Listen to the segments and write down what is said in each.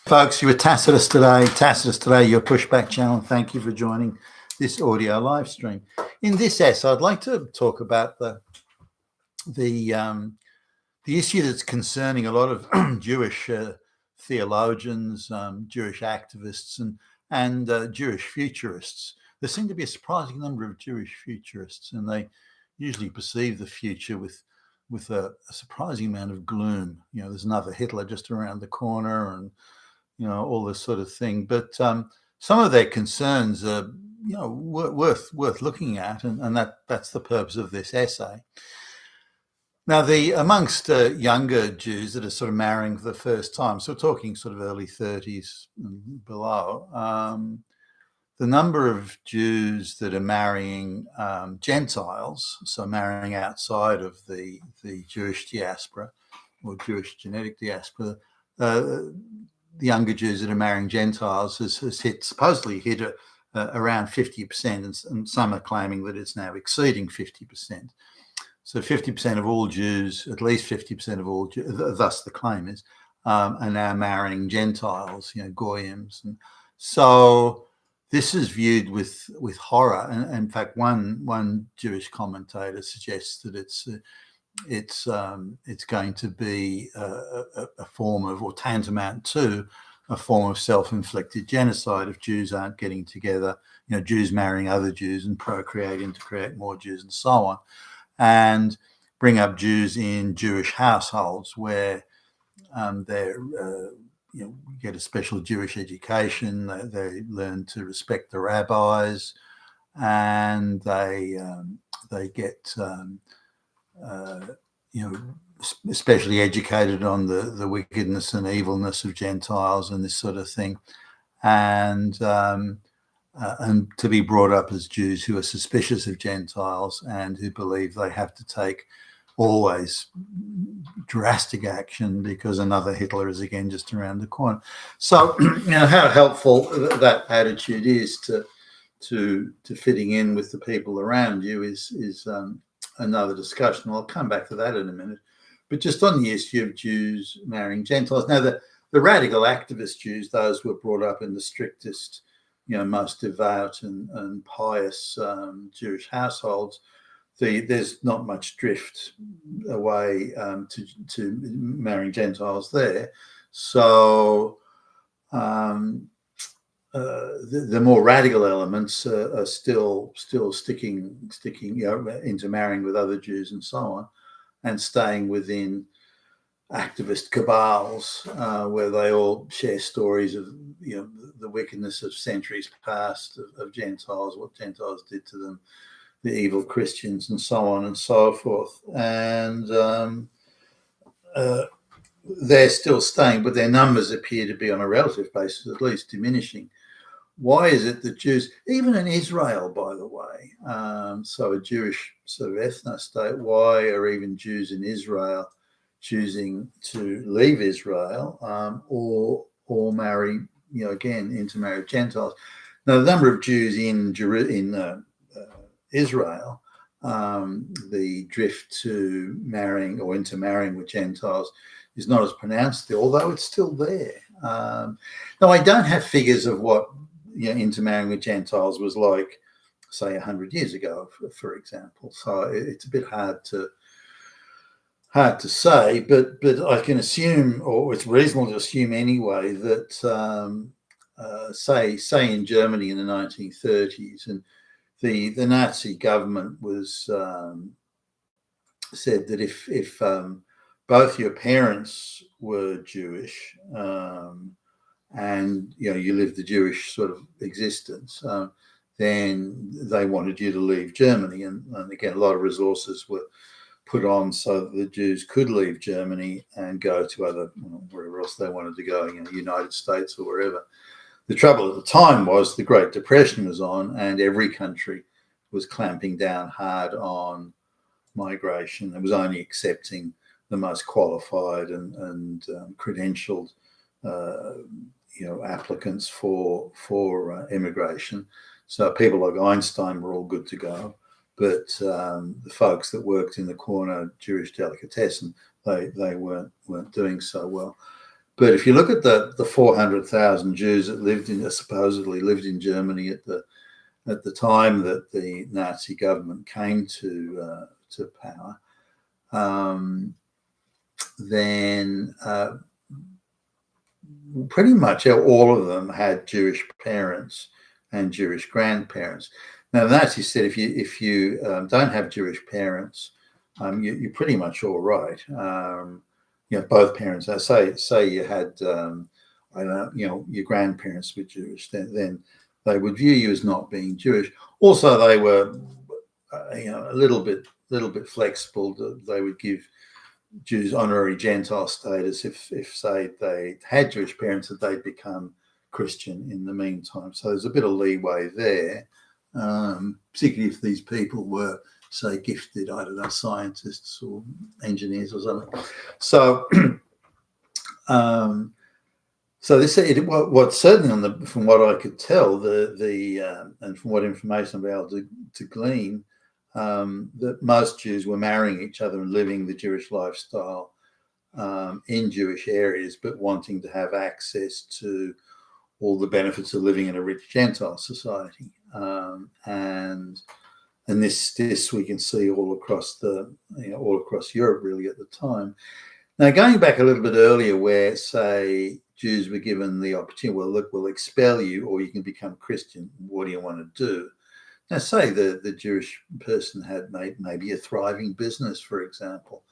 Folks, you were Tacitus today, your pushback channel. Thank you for joining this audio live stream. In this essay, I'd like to talk about the issue that's concerning a lot of Jewish theologians, Jewish activists, and Jewish futurists. There seem to be a surprising number of Jewish futurists, and they usually perceive the future with a surprising amount of gloom. You know, there's another Hitler just around the corner, and all this sort of thing. But some of their concerns are, worth looking at, and that's the purpose of this essay. Now, amongst younger Jews that are sort of marrying for the first time, so we're talking sort of early 30s and below, the number of Jews that are marrying Gentiles, so marrying outside of the Jewish diaspora or Jewish genetic diaspora, the younger Jews that are marrying Gentiles has supposedly hit around 50%, and some are claiming that it's now exceeding 50%. So 50% of all Jews, at least 50% of all Jews, thus the claim is, are now marrying Gentiles, goyims. And so this is viewed with horror. And in fact, one Jewish commentator suggests that it's going to be a form of, or tantamount to, a form of self-inflicted genocide if Jews aren't getting together, Jews marrying other Jews and procreating to create more Jews and so on, and bring up Jews in Jewish households where they're get a special Jewish education. They learn to respect the rabbis, and they get especially educated on the wickedness and evilness of Gentiles and this sort of thing, and to be brought up as Jews who are suspicious of Gentiles and who believe they have to take always drastic action because another Hitler is again just around the corner. So, how helpful that attitude is to fitting in with the people around you is another discussion. I'll come back to that in a minute. But just on the issue of Jews marrying Gentiles, now the radical activist Jews, those who were brought up in the strictest, most devout and pious Jewish households, there's not much drift away to marrying Gentiles there. So the more radical elements are still sticking intermarrying with other Jews and so on, and staying within activist cabals where they all share stories of the wickedness of centuries past of Gentiles, what Gentiles did to them, the evil Christians, and so on and so forth. And they're still staying, but their numbers appear to be, on a relative basis at least, diminishing. Why is it that Jews, even in Israel, by the way, so a Jewish sort of ethno-state, why are even Jews in Israel choosing to leave Israel or marry, again, intermarry Gentiles? Now, the number of Jews in Israel, the drift to marrying or intermarrying with Gentiles is not as pronounced, although it's still there. Now, I don't have figures of what intermarrying with Gentiles was like, say, 100 years ago, for example. So it's a bit hard to say, but I can assume, or it's reasonable to assume anyway, that say in Germany in the 1930s, and the Nazi government was said that if both your parents were Jewish and you lived the Jewish sort of existence, then they wanted you to leave Germany, and again, a lot of resources were put on so that the Jews could leave Germany and go to other, wherever else they wanted to go, United States or wherever. The trouble at the time was the Great Depression was on, and every country was clamping down hard on migration. It was only accepting the most qualified and credentialed applicants for immigration. So people like Einstein were all good to go, but the folks that worked in the corner Jewish delicatessen, they weren't doing so well. But if you look at the 400,000 Jews that supposedly lived in Germany at the time that the Nazi government came to power, then pretty much all of them had Jewish parents and Jewish grandparents. Now, the Nazis said if you don't have Jewish parents, you're pretty much all right. Both parents. Say you had, I don't know, your grandparents were Jewish, then they would view you as not being Jewish. Also, they were, a little bit flexible. They would give Jews honorary Gentile status if say they had Jewish parents, that they'd become Christian in the meantime. So there's a bit of leeway there, particularly if these people were, say, gifted, I don't know, scientists or engineers or something. So, what certainly from what I could tell, and from what information I'm able to glean, that most Jews were marrying each other and living the Jewish lifestyle in Jewish areas, but wanting to have access to all the benefits of living in a rich Gentile society. And this we can see all across Europe really at the time. Now, going back a little bit earlier, where say Jews were given the opportunity, well, look, we'll expel you, or you can become Christian. What do you want to do? Now, say the Jewish person had maybe a thriving business, for example,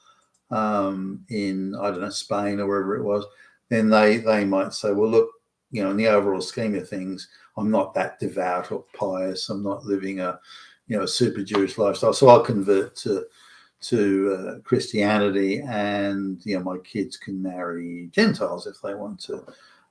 in, I don't know, Spain or wherever it was, then they might say, well, look, in the overall scheme of things, I'm not that devout or pious. I'm not living a super Jewish lifestyle, so I'll convert to Christianity, and my kids can marry Gentiles if they want to,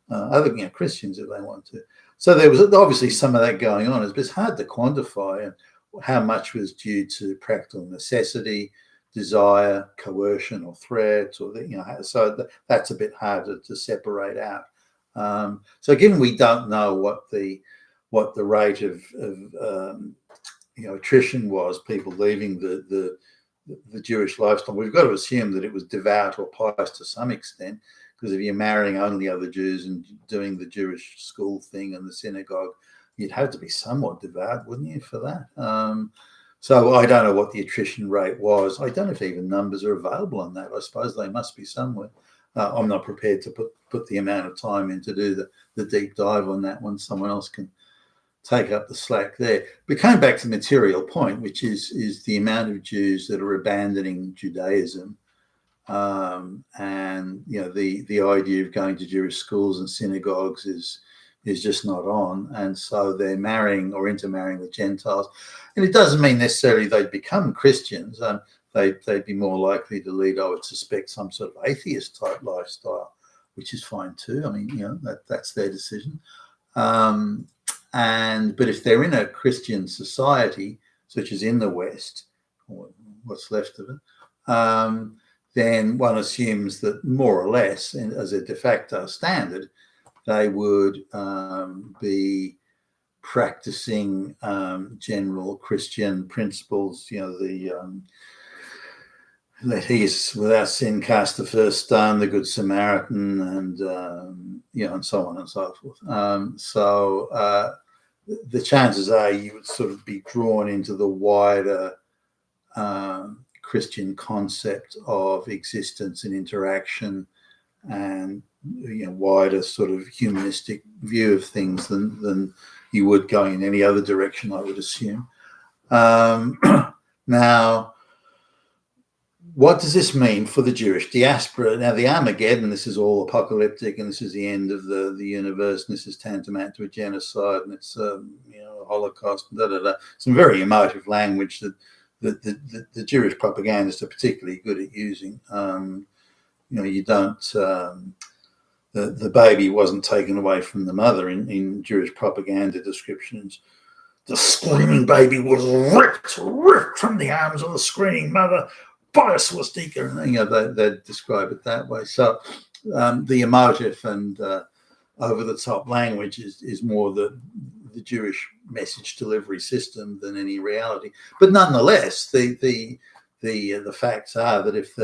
other Christians if they want to. So there was obviously some of that going on. It's hard to quantify how much was due to practical necessity, desire, coercion, or threat, or so that's a bit harder to separate out. So given we don't know what the rate of attrition was, people leaving the Jewish lifestyle, we've got to assume that it was devout or pious to some extent, because if you're marrying only other Jews and doing the Jewish school thing and the synagogue, you'd have to be somewhat devout, wouldn't you, for that? So I don't know what the attrition rate was. I don't know if even numbers are available on that. I suppose they must be somewhere. I'm not prepared to put the amount of time in to do the deep dive on that one. Someone else can take up the slack there. But coming back to the material point, which is the amount of Jews that are abandoning Judaism, and the idea of going to Jewish schools and synagogues is just not on, and so they're marrying or intermarrying with Gentiles. And it doesn't mean necessarily they'd become Christians. They'd be more likely to lead, I would suspect, some sort of atheist type lifestyle, which is fine too. I mean, that's their decision. But if they're in a Christian society, such as in the West, or what's left of it, then one assumes that more or less, and as a de facto standard, they would be practicing general Christian principles, that he is without sin cast the first stone, the Good Samaritan, and and so on and so forth. So the chances are you would sort of be drawn into the wider Christian concept of existence and interaction, and wider sort of humanistic view of things than you would going in any other direction, I would assume. Now, what does this mean for the Jewish diaspora? Now, the Armageddon, this is all apocalyptic, and this is the end of the universe, and this is tantamount to a genocide, and it's a Holocaust, some very emotive language that the Jewish propagandists are particularly good at using. You don't, the baby wasn't taken away from the mother in Jewish propaganda descriptions. The screaming baby was ripped from the arms of the screaming mother by a swastika. They describe it that way. So the emotive and over-the-top language is more the Jewish message delivery system than any reality. But nonetheless, the facts are that if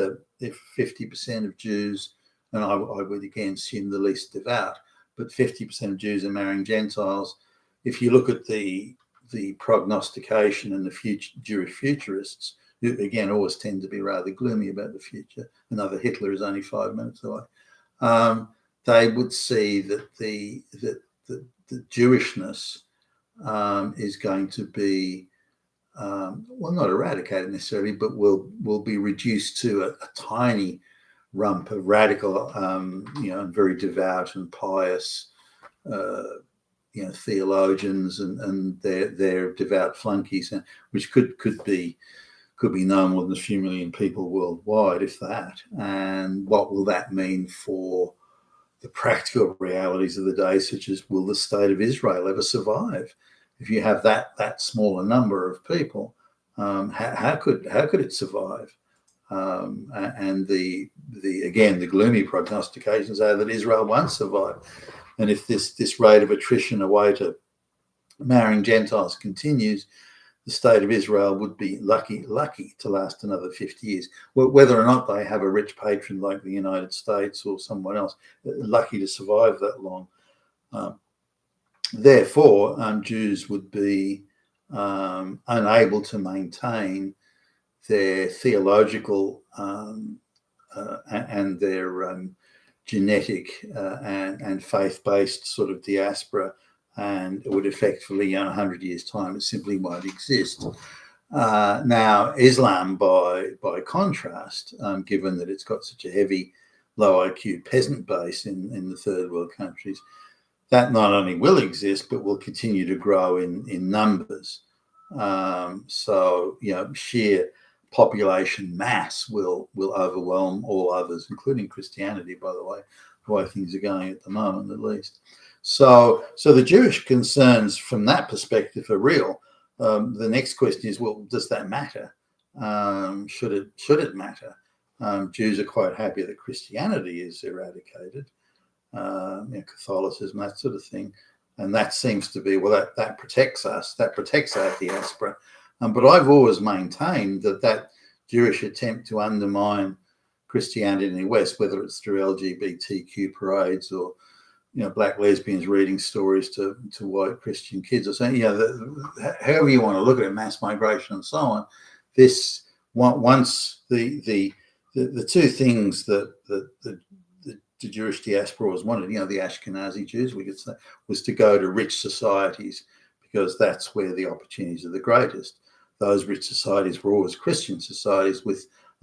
50% of Jews and I would again assume the least devout, but 50% of Jews are marrying Gentiles. If you look at the prognostication and the future Jewish futurists, who again always tend to be rather gloomy about the future, another Hitler is only 5 minutes away, they would see that the Jewishness is going to be well, not eradicated necessarily, but will be reduced to a tiny rump of radical, and very devout and pious, theologians and their devout flunkies, which could be no more than a few million people worldwide, if that. And what will that mean for the practical realities of the day, such as will the state of Israel ever survive? If you have that smaller number of people, how could it survive? And the gloomy prognostications are that Israel won't survive. And if this rate of attrition away to marrying Gentiles continues, the state of Israel would be lucky to last another 50 years. Whether or not they have a rich patron like the United States or someone else, lucky to survive that long. Therefore, Jews would be unable to maintain their theological and their genetic and faith-based sort of diaspora, and it would effectively, in 100 years' time, it simply won't exist. Now, Islam, by contrast, given that it's got such a heavy, low IQ peasant base in the third world countries, that not only will exist, but will continue to grow in numbers. So, sheer population mass will overwhelm all others, including Christianity, by the way things are going at the moment, at least. So the Jewish concerns from that perspective are real. The next question is, well, does that matter? Should it matter? Jews are quite happy that Christianity is eradicated. Catholicism, that sort of thing, and that seems to be that protects us, that protects our diaspora. But I've always maintained that Jewish attempt to undermine Christianity in the West, whether it's through LGBTQ parades or black lesbians reading stories to white Christian kids, or saying however you want to look at it, mass migration and so on. This once the two things that the Jewish diaspora was wanted, the Ashkenazi Jews, we could say, was to go to rich societies because that's where the opportunities are the greatest. Those rich societies were always Christian societies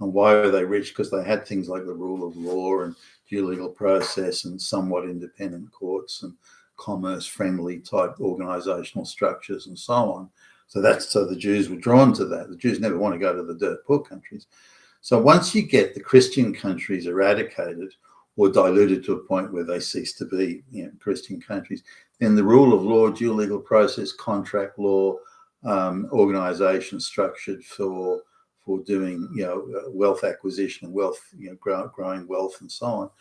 and why were they rich? Because they had things like the rule of law and due legal process and somewhat independent courts and commerce-friendly type organizational structures and so on. So the Jews were drawn to that. The Jews never want to go to the dirt poor countries. So once you get the Christian countries eradicated or diluted to a point where they cease to be Christian countries, then the rule of law, due legal process, contract law, organization structured for doing wealth acquisition and wealth, growing wealth and so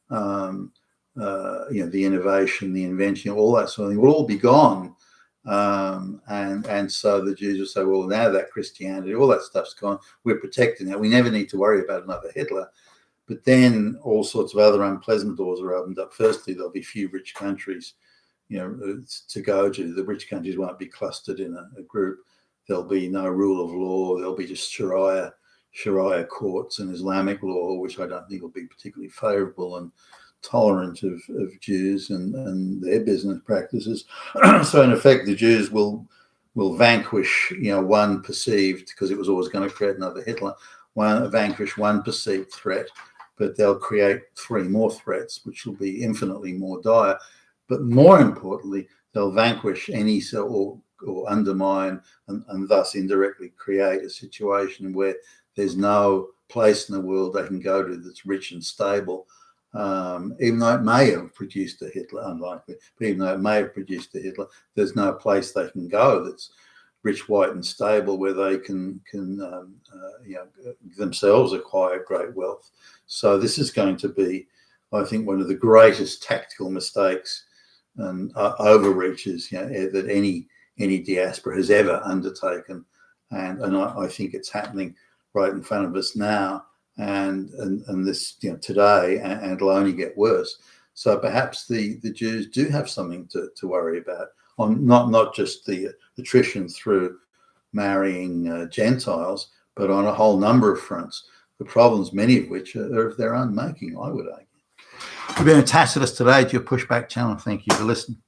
on, the innovation, the invention, all that sort of thing will all be gone. And so the Jews will say, well, now that Christianity, all that stuff's gone, we're protected now. We never need to worry about another Hitler. But then all sorts of other unpleasant doors are opened up. Firstly, there'll be few rich countries, to go to. The rich countries won't be clustered in a group. There'll be no rule of law. There'll be just Sharia courts and Islamic law, which I don't think will be particularly favourable and tolerant of Jews and their business practices. So in effect, the Jews will vanquish, one perceived, because it was always going to create another Hitler, vanquish one perceived threat, but they'll create three more threats, which will be infinitely more dire. But more importantly, they'll vanquish any or undermine and thus indirectly create a situation where there's no place in the world they can go to that's rich and stable, even though it may have produced a Hitler, unlikely, but even though it may have produced a Hitler, there's no place they can go that's rich, white and stable where they can themselves acquire great wealth. So this is going to be, I think, one of the greatest tactical mistakes and overreaches that any diaspora has ever undertaken, and I think it's happening right in front of us now. and this, today, and will only get worse. So perhaps the Jews do have something to worry about, on not just the attrition through marrying Gentiles, but on a whole number of fronts. The problems, many of which are of their own making, I would argue. You've been a Tacitus today to your Pushback channel. Thank you for listening.